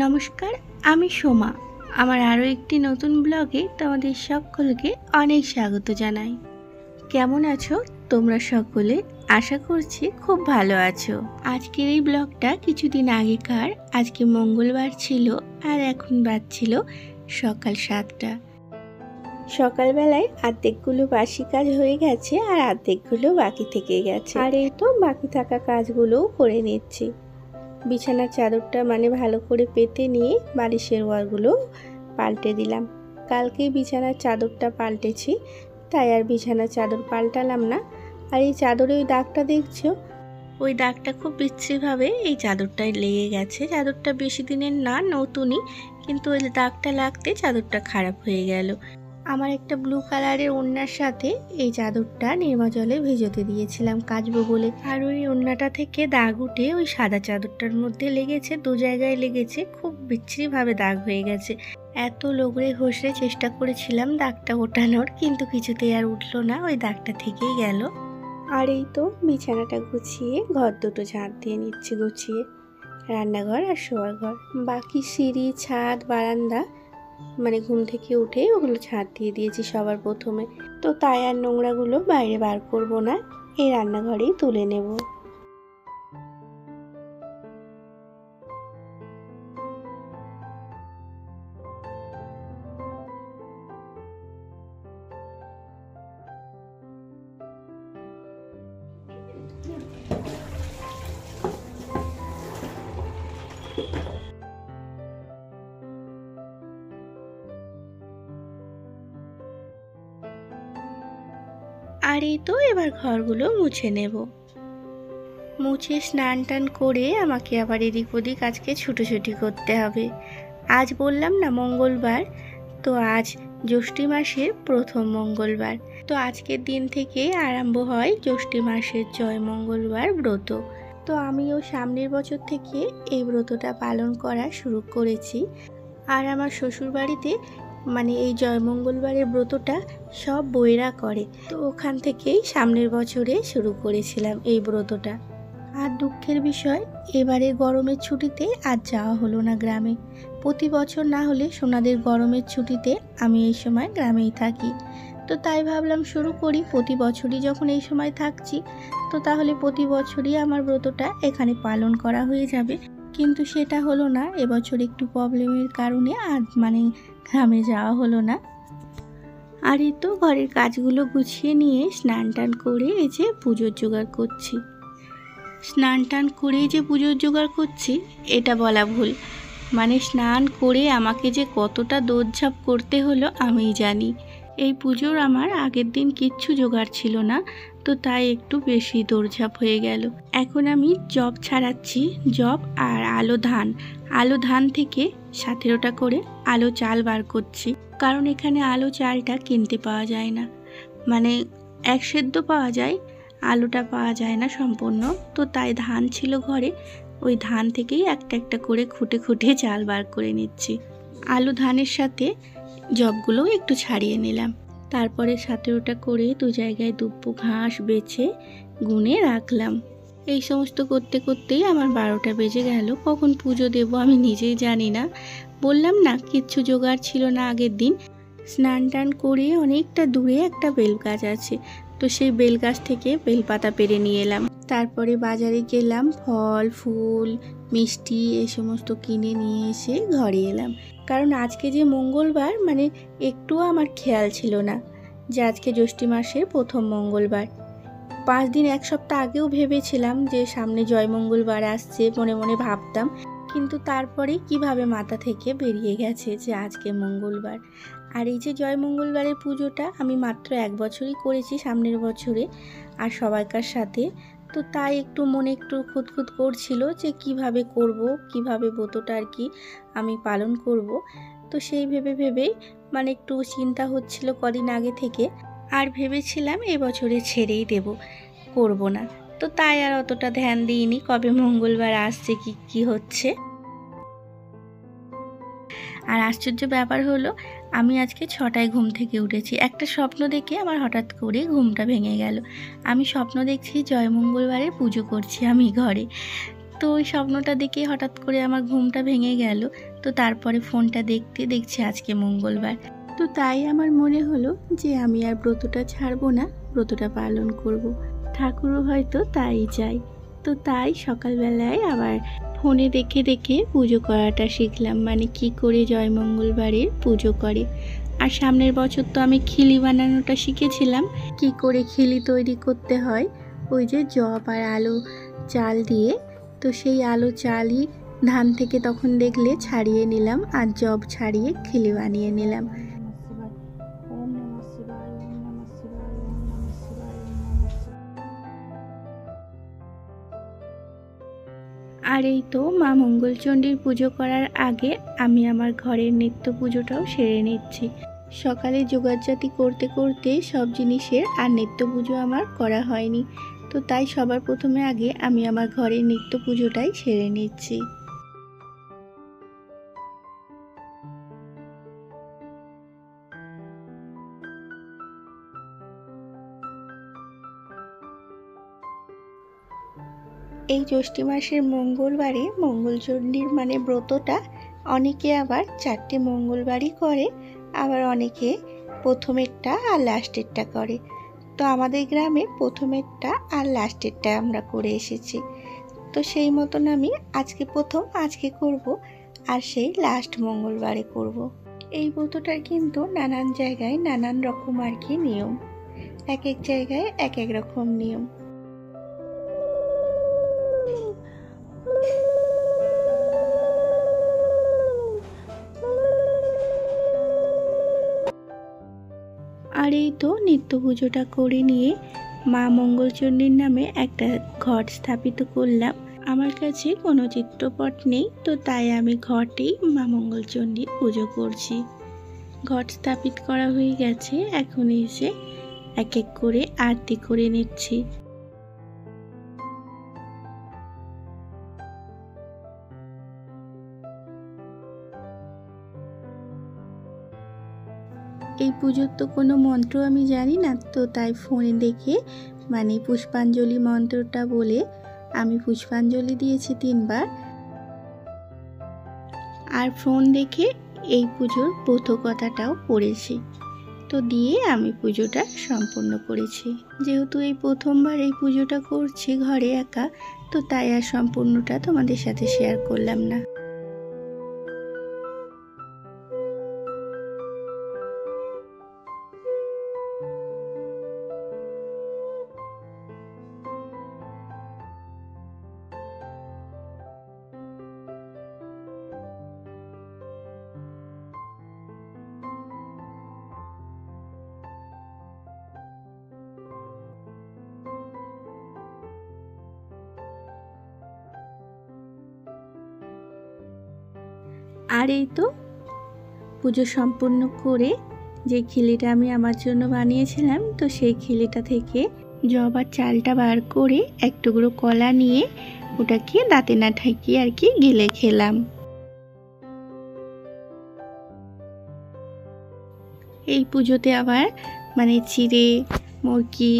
নমস্কার, আমি সোমা। আমার আরও একটি নতুন ব্লগে তোমাদের সকলকে অনেক স্বাগত জানাই। কেমন আছো তোমরা সকলে? আশা করছি খুব ভালো আছো। আজকের এই ব্লগটা কিছুদিন আগেকার। আজকে মঙ্গলবার ছিল আর এখন বাজছিল সকাল 7টা। সকালবেলায় অর্ধেকগুলো বাসি কাজ হয়ে গেছে আর অর্ধেকগুলো বাকি থেকে গেছে, আর এই তো বাকি থাকা কাজগুলোও করে নিচ্ছি। বিছানার চাদরটা ভালো করে পেতে নিয়ে বালিশের ওয়ারগুলো পাল্টে দিলাম। কালকেই বিছানার চাদরটা পাল্টেছি, তাই আর বিছানার চাদর পাল্টালাম না। আর এই চাদরে ওই দাগটা দেখছো, ওই দাগটা খুব বিশ্রীভাবে এই চাদরটায় লেগে গেছে। চাদরটা বেশি দিনের না, নতুনই, কিন্তু ওই দাগটা লাগতে চাদরটা খারাপ হয়ে গেল। আমার একটা ব্লু কালারের ওড়নার সাথে এই চাদরটা নির্মা জলে ভেজাতে দিয়েছিলাম কাচবো বলে, আর ওই ওড়নাটা থেকে দাগ উঠে ওই সাদা চাদরটার মধ্যে লেগেছে, 2 জায়গায় লেগেছে। খুব বিচ্ছিরিভাবে দাগ হয়ে গেছে। এত লগড়ে ঘষে চেষ্টা করেছিলাম দাগটা ওঠানোর, কিন্তু কিছুতেই আর উঠলো না, ওই দাগটা থেকেই গেল। আর এই তো বিছানাটা গুছিয়ে ঘর দুটো ঝাঁট দিয়ে নিচ্ছি, গুছিয়ে রান্নাঘর আর শোয়ার ঘর। বাকি সিঁড়ি, ছাদ, বারান্দা ঘুম থেকে উঠে ওগুলো ছাদ দিয়ে দিয়েছি সবার প্রথমে। তো তাই আর নোংরাগুলো বাইরে বার করব না, এই রান্নাঘরেই তুলে নেব। আর এই তো এবার ঘরগুলো মুছে নেব। মুছে স্নান টান করে আমাকে আবার এদিক ওদিক আজকে ছুটোছুটি করতে হবে। আজ বললাম না মঙ্গলবার, তো আজ জ্যৈষ্ঠী মাসের প্রথম মঙ্গলবার। তো আজকের দিন থেকে আরম্ভ হয় জ্যৈষ্ঠী মাসের জয় মঙ্গলবার ব্রত। তো আমিও সামনের বছর থেকে এই ব্রতটা পালন করা শুরু করেছি। আর আমার শ্বশুর বাড়িতে এই জয় মঙ্গলবারের ব্রতটা সব বউয়েরা করে, তো ওখান থেকেই সামনের বছরে শুরু করেছিলাম এই ব্রতটা। আর দুঃখের বিষয়, এবারে গরমের ছুটিতে আর যাওয়া হলো না গ্রামে। প্রতি বছর না হলে সোনাদের গরমের ছুটিতে আমি এই সময় গ্রামেই থাকি। তো তাই ভাবলাম শুরু করি, প্রতি বছরই যখন এই সময় থাকছি, তো তাহলে প্রতি বছরই আমার ব্রতটা এখানে পালন করা হয়ে যাবে। কিন্তু সেটা হলো না, এবছর একটু প্রবলেমের কারণে আর গ্রামে যাওয়া হলো না। আর এই তো ঘরের কাজগুলো গুছিয়ে নিয়ে স্নান টান করে এই যে পুজোর জোগাড় করছি। স্নান টান করে যে পুজোর জোগাড় করছি এটা বলা ভুল। স্নান করে আমাকে যে কতটা দৌড়ঝাঁপ করতে হলো আমিই জানি। এই পুজোর আমার আগের দিন কিচ্ছু জোগাড় ছিল না, তো তাই একটু বেশি দৌড়ঝাঁপ হয়ে গেল। এখন আমি জব ছাড়াচ্ছি, জব আর আলো ধান থেকে 17টা করে আলো চাল বার করছি। কারণ এখানে আলো চালটা কিনতে পাওয়া যায় না, এক সেদ্ধ পাওয়া যায়, আলুটা পাওয়া যায় না সম্পূর্ণ। তো তাই ধান ছিল ঘরে, ওই ধান থেকেই একটা একটা করে খুঁটে খুঁটে চাল বার করে নিচ্ছি। আলু ধানের সাথে জবগুলোও একটু ছাড়িয়ে নিলাম। তারপরে 17টা করে 2 জায়গায় দুব্বো ঘাস বেছে গুনে রাখলাম। এই সমস্ত করতে করতেই আমার 12টা বেজে গেল। কখন পুজো দেব আমি নিজেই জানি না। বললাম না কিচ্ছু জোগাড় ছিল না আগের দিন। স্নান টান করে অনেকটা দূরে একটা বেল গাছ আছে, তো সেই বেল গাছ থেকে বেলপাতা পেরে নিয়ে এলাম। তারপরে বাজারে গেলাম, ফল ফুল মিষ্টি এই সমস্ত কিনে নিয়ে এসে ঘরে এলাম। কারণ আজকে যে মঙ্গলবার একটুও আমার খেয়াল ছিল না যে আজকে জ্যৈষ্ঠী মাসের প্রথম মঙ্গলবার। 5 দিন 1 সপ্তাহ আগেও ভেবেছিলাম যে সামনে জয় মঙ্গলবার আসছে, মনে মনে ভাবতাম, কিন্তু তারপরে কিভাবে মাথা থেকে বেরিয়ে গেছে যে আজকে মঙ্গলবার। আর এই যে জয় মঙ্গলবারের পুজোটা আমি মাত্র 1 বছরই করেছি, সামনের বছরে, আর সবাইকার সাথে। তো তাই একটু মনে একটু খুঁতখুত করছিল যে কিভাবে করব, কিভাবে ব্রতটা আর কি আমি পালন করব। তো সেই ভেবেই একটু চিন্তা হচ্ছিল কদিন আগে থেকে। আর ভেবেছিলাম এবছরে ছেড়েই দেব, করব না। তো তাই আর অতটা ধ্যান দিইনি কবে মঙ্গলবার আসছে কি হচ্ছে। আর আশ্চর্য ব্যাপার হলো, আমি আজকে 6টায় ঘুম থেকে উঠেছি। একটা স্বপ্ন দেখে আমার হঠাৎ করে ঘুমটা ভেঙে গেল। আমি স্বপ্ন দেখছি জয় মঙ্গলবারের পুজো করছি আমি ঘরে। তো তো ওই স্বপ্নটা দেখে হঠাৎ করে আমার ঘুমটা ভেঙে গেল। তো তারপরে ফোনটা দেখছি আজকে মঙ্গলবার। তো তাই আমার মনে হলো যে আমি আর ব্রতটা ছাড়বো না, ব্রতটা পালন করব। ঠাকুরও হয়তো তাই চাই। তো তাই সকালবেলায় আবার ফোনে দেখে পুজো করাটা শিখলাম, মানে কি করে জয় মঙ্গলবারের পুজো করে। আর সামনের বছর তো আমি খিলি বানানোটা শিখেছিলাম, কি করে খিলি তৈরি করতে হয়, ওই যে জব আর আলো চাল দিয়ে। তো সেই আলো চালই ধান থেকে তখন দেখলে ছাড়িয়ে নিলাম, আর জব ছাড়িয়ে খিলি বানিয়ে নিলাম। আর এই তো মা মঙ্গলচণ্ডীর পুজো করার আগে আমি আমার ঘরের নিত্য পুজোটাও সেরে নিচ্ছি। সকালে যোগাযাতি করতে করতে সব জিনিসের আর নিত্য পুজো আমার করা হয়নি। তো তাই সবার প্রথমে আগে আমি আমার ঘরের নিত্য পুজোটাই সেরে নিচ্ছি। এই জ্যৈষ্ঠ মাসের মঙ্গলবারে মঙ্গলচণ্ডীর মানে ব্রতটা অনেকে আবার 4টে মঙ্গলবারই করে, আবার অনেকে প্রথমেরটা আর লাস্টেরটা করে। তো আমাদের গ্রামে প্রথমেরটা আর লাস্টেরটা আমরা করে এসেছি। তো সেই মতন আমি আজকে করব, আর সেই লাস্ট মঙ্গলবারে করব। এই ব্রতটার কিন্তু নানান জায়গায় নানান রকম আর কি নিয়ম, এক এক জায়গায় এক এক রকম নিয়ম। আর এই তো নিত্য পুজোটা করে নিয়ে মা মঙ্গলচণ্ডীর নামে একটা ঘট স্থাপিত করলাম। আমার কাছে কোনো চিত্রপট নেই, তো তাই আমি ঘটেই মা মঙ্গলচণ্ডীর পুজো করছি। ঘট স্থাপিত করা হয়ে গেছে, এখন এসে এক এক করে আরতি করে নিচ্ছি। এই পুজোর তো কোনো মন্ত্র আমি জানি না, তো তাই ফোনে দেখে মানে পুষ্পাঞ্জলি মন্ত্রটা বলে আমি পুষ্পাঞ্জলি দিয়েছি 3 বার। আর ফোন দেখে এই পুজোর বোধকথাটাও পড়েছি। তো দিয়ে আমি পুজোটা সম্পূর্ণ করেছি। যেহেতু এই প্রথমবার এই পুজোটা করছি ঘরে একা, তো তাই আর সম্পূর্ণটা তোমাদের সাথে শেয়ার করলাম না। আর এই তো পুজো সম্পূর্ণ করে যে খিলিটা আমি আমার জন্য বানিয়েছিলাম, তো সেই খিলিটা থেকে জব আর চালটা বার করে এক টুকরো কলা নিয়ে ওটাকে দাঁতে না ঠেকিয়ে আর কি গিলে খেলাম। এই পুজোতে আবার মানে চিড়ে মুরগি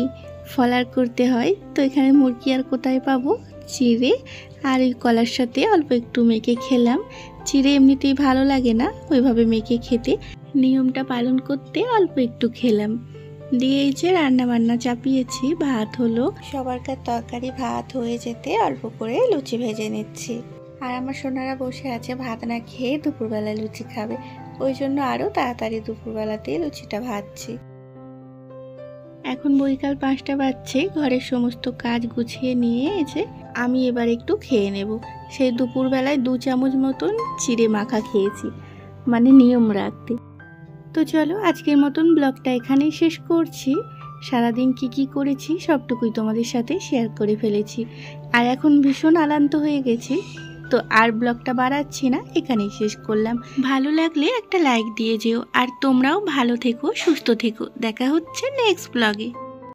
ফলার করতে হয়। তো এখানে মুরগি আর কোথায় পাবো, চিড়ে আর ওই কলার সাথে অল্প একটু মেখে খেলাম। চিড়ে এমনিতেই ভালো লাগে না, ওইভাবে মেখে খেতে নিয়মটা পালন করতে অল্প একটু খেলাম। দিয়ে এই যে রান্না বান্না চাপিয়েছি, ভাত হলো, সবারকার তরকারি ভাত হয়ে যেতে অল্প করে লুচি ভেজে নিচ্ছি। আর আমার সোনারা বসে আছে ভাত না খেয়ে দুপুরবেলা লুচি খাবে, ওই জন্য আরও তাড়াতাড়ি দুপুরবেলাতে লুচিটা ভাজছি। এখন বৈকাল 5টা বাজছে, ঘরের সমস্ত কাজ গুছিয়ে নিয়ে এসে আমি এবার একটু খেয়ে নেব। সেই দুপুরবেলায় 2 চামচ মতন চিড়ে মাখা খেয়েছি, মানে নিয়ম রাখতে। তো চলো আজকের মতন ব্লগটা এখানেই শেষ করছি। সারাদিন কি করেছি সবটুকুই তোমাদের সাথে শেয়ার করে ফেলেছি, আর এখন ভীষণ আলান্ত হয়ে গেছি, তো আর ব্লগটা বাড়াচ্ছি না, এখানেই শেষ করলাম। ভালো লাগলে একটা লাইক দিয়ে যেও, আর তোমরাও ভালো থেকো, সুস্থ থেকো। দেখা হচ্ছে নেক্সট ব্লগে।